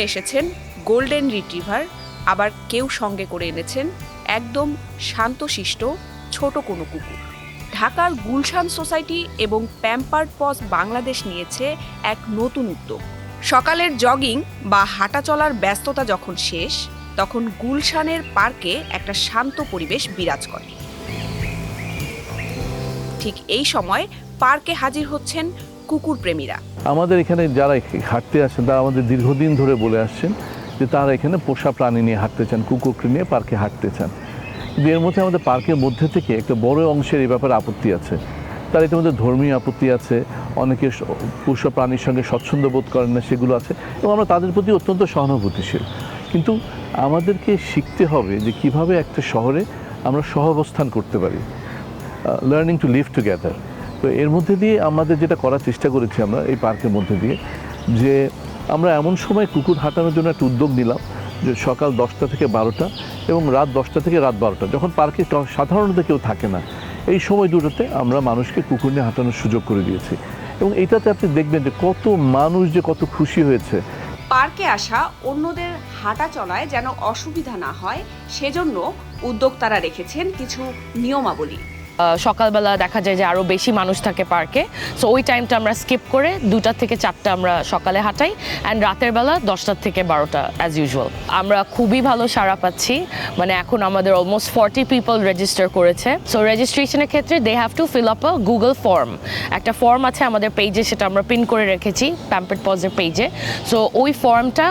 এসেছেন golden retriever, আবার কেউ সঙ্গে করে এনেছেন একদম শান্তশিষ্ট ছোট কোনো কুকুর। ঢাকার গুলশান সোসাইটি এবং প্যাম্পার্ড পজ বাংলাদেশ নিয়েছে এক নতুন উদ্যোগ। সকালের জগিং বা হাঁটা চলার ব্যস্ততা যখন শেষ, তখন গুলশানের পার্কে একটা শান্ত পরিবেশ বিরাজ করে। ঠিক এই সময় পার্কে হাজির হচ্ছেন কুকুর প্রেমীরা। আমাদের এখানে যারা হাঁটতে আসেন তারা আমাদের দীর্ঘদিন ধরে বলে আসছেন যে তারা এখানে পোষা প্রাণী নিয়ে হাঁটতে চান, কুকুরকে নিয়ে পার্কে হাঁটতে চান। কিন্তু এর মধ্যে আমাদের পার্কের মধ্যে থেকে একটা বড় অংশের এই ব্যাপারে আপত্তি আছে। তার ইতিমধ্যে ধর্মীয় আপত্তি আছে, অনেকে পোষা প্রাণীর সঙ্গে স্বচ্ছন্দ বোধ করেন না, সেগুলো আছে, এবং আমরা তাদের প্রতি অত্যন্ত সহানুভূতিশীল। কিন্তু আমাদেরকে শিখতে হবে যে কিভাবে একটা শহরে আমরা সহাবস্থান করতে পারি, লার্নিং টু লিভ টুগেদার। তো এর মধ্যে দিয়ে আমাদের যেটা করার চেষ্টা করেছি আমরা এই পার্কের মধ্যে দিয়ে, যে আমরা এমন সময় কুকুর হাঁটানোর জন্য একটা উদ্যোগ নিলাম যে সকাল 10টা থেকে 12টা এবং রাত 10টা থেকে রাত 12টা, যখন পার্কে সাধারণত কেউ থাকে না, এই সময় দুটোতে আমরা মানুষকে কুকুর নিয়ে হাঁটানোর সুযোগ করে দিয়েছি। এবং এটাতে আপনি দেখবেন যে কত মানুষ যে কত খুশি হয়েছে। পার্কে আসা অন্যদের হাঁটা চলায় যেন অসুবিধা না হয়, সেজন্য উদ্যোক্তারা রেখেছেন কিছু নিয়মাবলী। সকালবেলা দেখা যায় যে আরও বেশি মানুষ থাকে পার্কে, সো ওই টাইমটা আমরা স্কিপ করে 2টা থেকে 4টা আমরা সকালে হাঁটাই, অ্যান্ড রাতের বেলা 10টা থেকে 12টা অ্যাজ ইউজুয়াল। আমরা খুবই ভালো সাড়া পাচ্ছি, মানে এখন আমাদের অলমোস্ট 40 পিপল রেজিস্টার করেছে। সো রেজিস্ট্রেশনের ক্ষেত্রে they have to fill up a Google form. একটা ফর্ম আছে আমাদের পেজে, সেটা আমরা প্রিন্ট করে রেখেছি প্যাম্পার্ড পজের পেজে। সো ওই ফর্মটা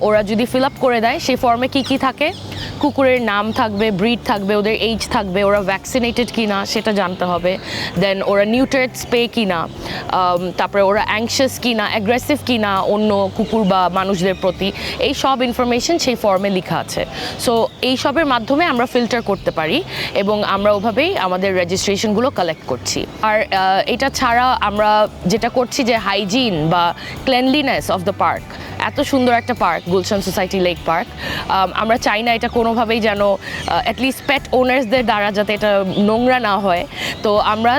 ওরা যদি ফিল আপ করে দেয়, সেই ফর্মে কি থাকে, কুকুরের নাম থাকবে, ব্রিড থাকবে, ওদের এইজ থাকবে, ওরা ভ্যাকসিনেটেড কিনা সেটা জানতে হবে, দেন ওরা নিউট্রেট স্প্রে কিনা, তারপরে ওরা অ্যাংশাস কিনা, অ্যাগ্রেসিভ কিনা অন্য কুকুর বা মানুষদের প্রতি, এই সব ইনফরমেশন সেই ফর্মে লেখা আছে। সো এই সবের মাধ্যমে আমরা ফিল্টার করতে পারি এবং আমরা ওভাবেই আমাদের রেজিস্ট্রেশনগুলো কালেক্ট করছি। আর এটা ছাড়া আমরা যেটা করছি যে হাইজিন বা ক্লিনলিনেস অফ দ্য পার্ক, এত সুন্দর একটা park Gulshan society lake park, আমরা চাই না এটা কোনোভাবেই যেন অ্যাটলিস্ট পেট ওনার্সদের দ্বারা যাতে এটা নোংরা না হয়। তো আমরা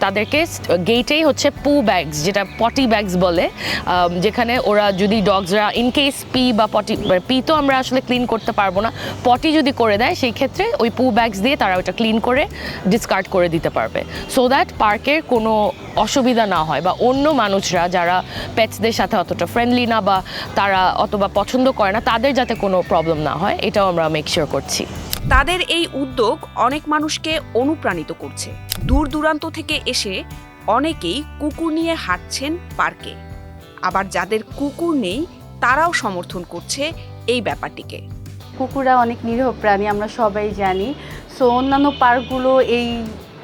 তাদেরকে গেটেই হচ্ছে পু ব্যাগস, যেটা পটি ব্যাগস বলে, যেখানে ওরা যদি ডগসরা ইনকেস পি তো আমরা আসলে ক্লিন করতে পারবো না, পটি যদি করে দেয় সেই ক্ষেত্রে ওই পু ব্যাগস দিয়ে তারা ওটা ক্লিন করে ডিসকার্ড করে দিতে পারবে, সো দ্যাট পার্কের কোনো অসুবিধা না হয় বা অন্য মানুষরা যারা পেটসদের সাথে অতটা ফ্রেন্ডলি না বা তারা অথবা পছন্দ করে না, তাদের যাতে কোনো প্রবলেম না হয়, এটাও আমরা মেক শিওর করছি। তাদের এই উদ্যোগ অনেক মানুষকে অনুপ্রাণিত করছে। দূর দূরান্ত থেকে এসে অনেকেই কুকুর নিয়ে হাঁটছেন পার্কে, আবার যাদের কুকুর নেই তারাও সমর্থন করছে এই ব্যাপারটিকে। কুকুররা অনেক নিরীহ প্রাণী, আমরা সবাই জানি। সো অন্যান্য পার্কগুলো এই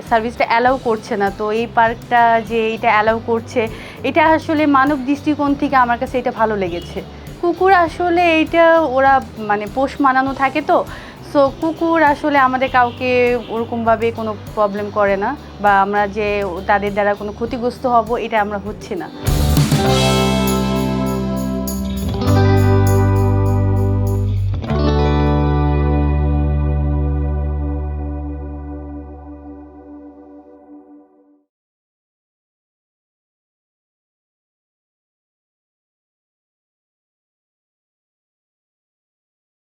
সার্ভিসটা অ্যালাউ করছে না, তো এই পার্কটা যে এটা অ্যালাউ করছে, এটা আসলে মানব দৃষ্টিকোণ থেকে আমার কাছে এটা ভালো লেগেছে। কুকুর আসলে এইটা ওরা মানে পোষ মানানো থাকে, তো সো কুকুর আসলে আমাদের কাউকে ওরকমভাবে কোনো প্রবলেম করে না, বা আমরা যে তাদের দ্বারা কোনো ক্ষতিগ্রস্ত হব এটা আমরা হচ্ছে না।